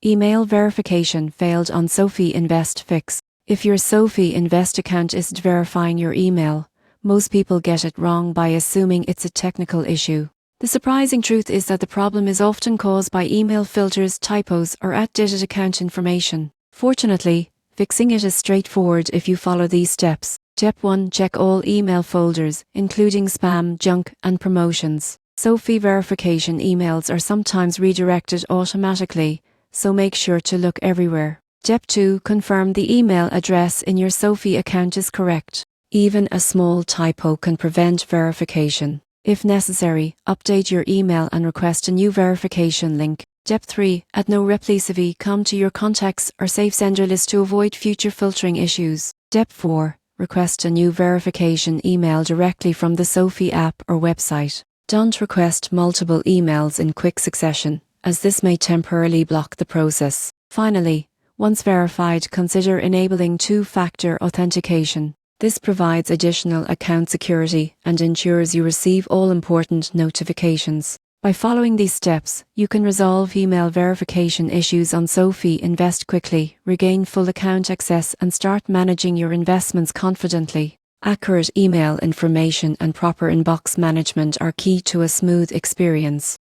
Email verification failed on SoFi Invest Fix. If your SoFi Invest account isn't verifying your email, most people get it wrong by assuming it's a technical issue. The surprising truth is that the problem is often caused by email filters, typos, or outdated account information. Fortunately, fixing it is straightforward if you follow these steps. Step 1. Check all email folders, including spam, junk, and promotions. SoFi verification emails are sometimes redirected automatically, so make sure to look everywhere. Step 2. Confirm the email address in your SoFi account is correct. Even a small typo can prevent verification. If necessary, update your email and request a new verification link. Step 3. Add no reply come to your contacts or save sender list to avoid future filtering issues. Step 4. Request a new verification email directly from the SoFi app or website. Don't request multiple emails in quick succession, as this may temporarily block the process. Finally, once verified, consider enabling two-factor authentication. This provides additional account security and ensures you receive all important notifications. By following these steps, you can resolve email verification issues on SoFi Invest quickly, regain full account access, and start managing your investments confidently. Accurate email information and proper inbox management are key to a smooth experience.